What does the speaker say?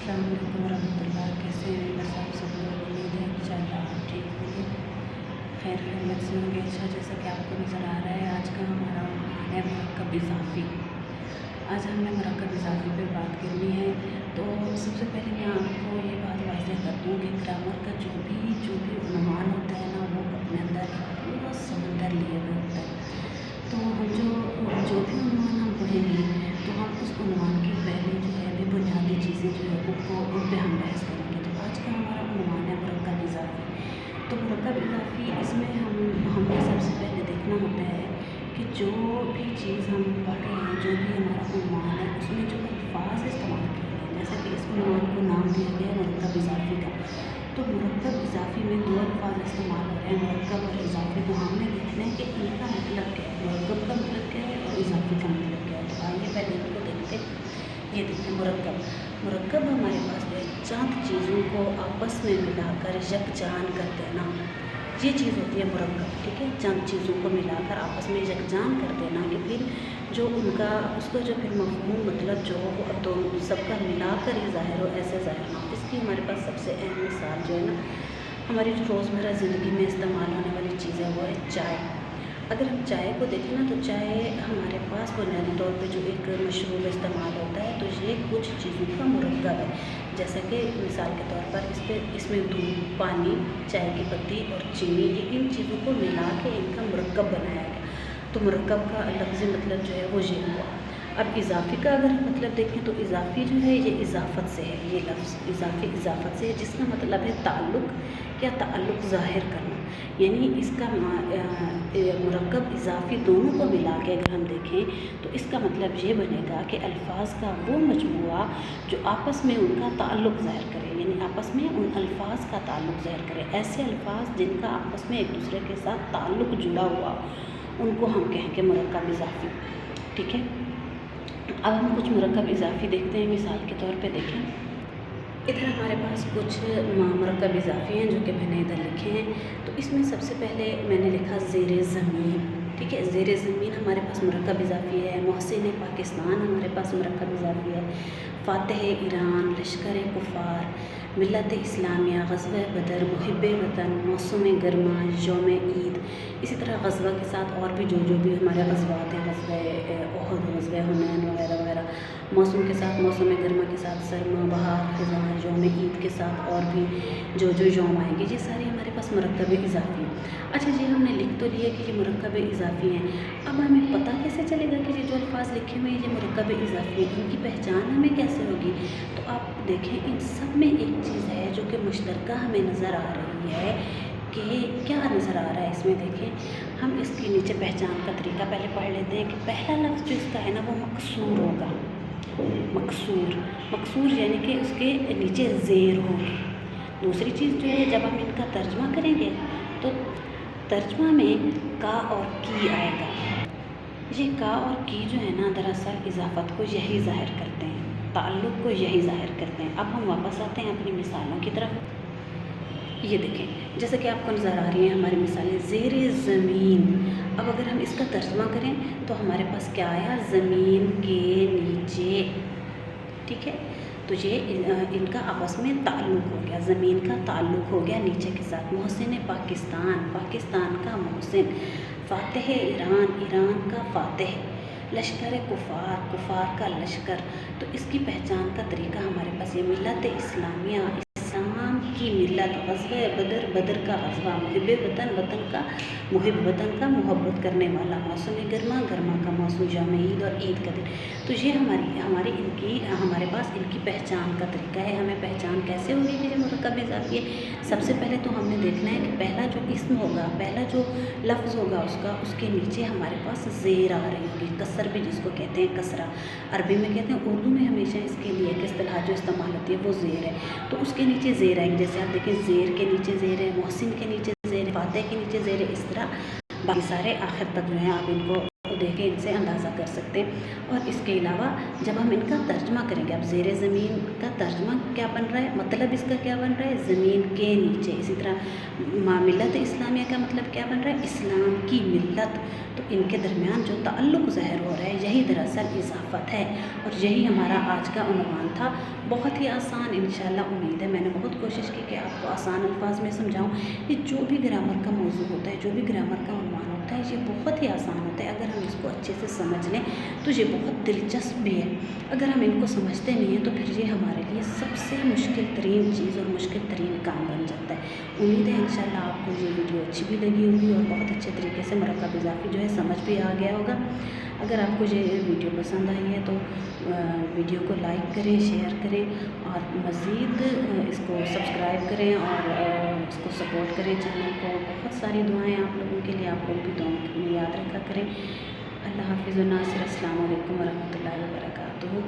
अस्सलाम वालेकुम वरहमतुल्लाह। कैसे हैं बस आप सब लोग? उम्मीद है इंशाअल्लाह आप ठीक होंगे, खैर खैरियत से होंगे। अच्छा, जैसा कि आपको नज़र आ रहा है आज का हमारा उन्वान है मुरक्कब इज़ाफ़ी। आज हमने मुरक्कब इज़ाफ़ी पे बात करनी है। तो सबसे पहले मैं आपको ये बात वाज़ेह कर दूँ कि ग्रामर का जो भी उन्वान होता है ना, वो अपने अंदर एक पूरा समंदर लिए हुए होता है। तो हम जो भी उन्वान हम पढ़ेंगे तो हम उस उन्वान की पहले जो है अभी बुनियादी चीज़ें जो है उन पे हम बहस करेंगे। तो आज का हमारा उन्वान है मुरक्कब इज़ाफ़ी। तो मुरक्कब इज़ाफ़ी इसमें हमें सबसे पहले देखना होता है कि जो भी चीज़ हम पढ़ रहे हैं, जो भी हमारा उन्वान है, उसमें जो अल्फ़ाज़ इस्तेमाल किए गए हैं, जैसा कि इस उन्वान को नाम दिया गया है मुरक्कब इज़ाफ़ी का। तो मुरक्कब इज़ाफ़ी में दो अल्फ़ाज़ इस्तेमाल हो रहे हैं, मुरक्कब और इज़ाफ़ी। तो हमने देखना है कि इनका मतलब क्या है, मुरक्कब का मतलब क्या है और इज़ाफ़ी का मतलब क्या है। तो आइए पहले इनको देखते हैं। ये देखिए मुरक्कब हमारे पास है चंद चीज़ों को आपस में मिलाकर यकजान कर देना, ये चीज़ होती है मुरक्कब। ठीक है, चंद चीज़ों को मिलाकर आपस में यकजान कर देना कि फिर जो उसका जो फिर मफ़हूम मतलब जो हो वो दोनों सबका मिलाकर ही ज़ाहिर हो, ऐसे ज़ाहिर ना हो। इसकी हमारे पास सबसे अहम मिसाल जो है ना, हमारी जो रोज़मर्रा ज़िंदगी में इस्तेमाल होने वाली चीज़ है वो है चाय। अगर हम चाय को देखें ना, तो चाय हमारे पास बुनियादी तौर पे जो एक मशरूब इस्तेमाल होता है, तो ये कुछ चीज़ों का मुरक्कब है। जैसे कि मिसाल के तौर पर इसमें दूध, पानी, चाय की पत्ती और चीनी, ये इन चीज़ों को मिला के इनका मुरक्कब बनाया गया। तो मुरक्कब का लफ्ज़ी मतलब जो है वो ये हुआ। अब इज़ाफ़ी का अगर हम मतलब देखें तो इज़ाफ़ी जो है ये इज़ाफ़त से है। ये लफ्ज़ इज़ाफ़ी इज़ाफ़त से है, जिसका मतलब है ताल्लुक़ या ताल्लुक़ ज़ाहिर करना। यानी इसका मुरक्कब इज़ाफ़ी दोनों को मिला के अगर हम देखें तो इसका मतलब ये बनेगा कि अल्फ़ाज़ का वो मजमूआ जो आपस में उनका ताल्लुक़ ज़ाहिर करे, यानी आपस में उन अल्फ़ाज़ का ताल्लुक़ ज़ाहिर करे। ऐसे अल्फ़ाज़ जिनका आपस में एक दूसरे के साथ ताल्लुक़ जुड़ा हुआ, उनको हम कहेंगे मुरक्कब इज़ाफ़ी। ठीक है, अब हम कुछ मुरक्कब इज़ाफ़ी देखते हैं। मिसाल के तौर पे देखें, इधर हमारे पास कुछ मुरक्कब इज़ाफ़ी हैं जो कि मैंने इधर लिखे हैं। तो इसमें सबसे पहले मैंने लिखा ज़ेरे ज़मीन। ठीक है, ज़ेरे ज़मीन हमारे पास मुरक्कब इज़ाफ़ी है। मोहसिन पाकिस्तान हमारे पास मुरक्कब इज़ाफ़ी है। फ़ातिह ईरान, लश्कर कुफ़ार, मिल्लत इस्लामिया, ग़ज़वा बदर, मुहिब्ब वतन, मौसम गरमा, यौम ईद। इसी तरह ग़ज़वा के साथ और भी जो भी हमारे ग़ज़वात हैं, ग़ज़वा उहद, ग़ज़वा हुनैन वगैरह वगैरह। मौसम के साथ मौसम गर्मा के साथ सरमा, बहार, ख़ज़ां, यौम ईद के साथ और भी जो यौम आएंगे, ये सारे हमारे पास मुरक्कब इज़ाफ़ी हैं। अच्छा जी, हमने लिख तो लिया कि ये मुरक्कब इज़ाफ़ी हैं। अब हमें पता कैसे चलेगा कि ये जो अल्फ़ाज़ लिखे हुए हैं ये मुरक्कब इज़ाफ़ी हैं, इनकी पहचान हमें कैसे होगी? तो आप देखें, इन सब में एक चीज़ है जो कि मुश्तरका हमें नज़र आ रही है कि क्या नज़र आ रहा है इसमें। देखें, हम इसके नीचे पहचान का तरीका पहले पढ़ लेते हैं कि पहला लफ्ज़ जो इसका है ना वो मकसूर होगा। मकसूर यानी कि उसके नीचे ज़ेर होगी। दूसरी चीज़ जो है, जब हम इनका तर्जमा करेंगे तो तर्जमा में का और की आएगा। ये का और की जो है ना, दरअसल इज़ाफ़त को यही ज़ाहिर करते हैं, ताल्लुक़ को यही ज़ाहिर करते हैं। अब हम वापस आते हैं अपनी मिसालों की तरफ। ये देखें, जैसे कि आपको नज़र आ रही हैं हमारी मिसालें, ज़ेरे ज़मीन। अब अगर हम इसका तर्जमा करें तो हमारे पास क्या आया, ज़मीन के नीचे। ठीक है, तो ये इनका आपस में ताल्लुक़ हो गया, ज़मीन का ताल्लुक़ हो गया नीचे के साथ। मोहसिन पाकिस्तान का मोहसिन, फ़ातिह ईरान का फ़ातिह, लश्कर कुफ़ार का लश्कर। तो इसकी पहचान का तरीका हमारे पास ये मिल्लत इस्लामिया, इस्लाम की मिल्लत, ग़ज़वा बदर का ग़ज़वा, मुहिब्ब वतन का मुहिब्ब वतन का मोहब्बत करने वाला, मौसम गर्मा का मौसम, यौम ईद और ईद का दिन। तो ये हमारे पास इनकी पहचान का तरीका है। हमें पहचान कैसे होगी कि ये मुरक्कब इज़ाफ़ी है? सबसे पहले तो हमने देखना है कि पहला जो इस्म होगा, पहला जो लफ्ज़ होगा उसके नीचे हमारे पास ज़ेर आ रही होगी। कसर भी जिसको कहते हैं, कसरा अरबी में कहते हैं, उर्दू में हमेशा इसके लिए एक इस्तिलाह जो इस्तेमाल होती है वो ज़ेर है। तो उसके नीचे ज़ेर आएगी। जैसे आप देखें, ज़ेर के नीचे ज़ेर है, मोहसिन के नीचे ज़ेर है, फ़ातिह के नीचे ज़ेर है। इस तरह बाकी सारे आखिर तक जो है आप इनको دیکھ کے ان سے اندازہ کر سکتے ہیں۔ اور اس کے علاوہ جب ہم ان کا ترجمہ کریں گے، اب زیر زمین کا ترجمہ کیا بن رہا ہے، مطلب اس کا کیا بن رہا ہے، زمین کے نیچے۔ اسی طرح ملت اسلامیہ کا مطلب کیا بن رہا ہے، اسلام کی ملت۔ تو ان کے درمیان جو تعلق ظاہر ہو رہا ہے، یہی دراصل اضافت ہے، اور یہی ہمارا آج کا عنوان تھا۔ بہت ہی آسان، انشاءاللہ امید ہے میں نے بہت کوشش کی کہ آپ کو آسان الفاظ میں سمجھاؤں۔ یہ جو بھی گرامر کا موضوع ہوتا ہے، جو بھی گرامر کا عنوان ہوتا ہے، یہ بہت ہی آسان ہوتا ہے۔ اگر ہم اس کو اچھے سے سمجھ لیں تو یہ بہت دلچسپ بھی ہے۔ اگر ہم ان کو سمجھتے نہیں ہیں تو پھر یہ ہمارے لیے سب سے مشکل ترین چیز اور مشکل ترین کام بن جاتا ہے۔ امید ہے انشاءاللہ آپ کو یہ ویڈیو اچھی بھی لگی ہوگی اور بہت اچھے طریقے سے مرکب اضافی جو ہے سمجھ بھی آ گیا ہوگا۔ اگر آپ کو یہ ویڈیو پسند آئی ہے تو ویڈیو کو لائک کریں، شیئر کریں، اور مزید اس کو سبسکرائب کریں اور اس کو سپورٹ کریں چینل کو۔ بہت ساری دعائیں آپ لوگوں کے لیے، آپ لوگ بھی دعاؤں میں یاد رکھا کریں۔ اللہ حافظ و ناصر۔ السلام علیکم ورحمۃ اللہ وبرکاتہ۔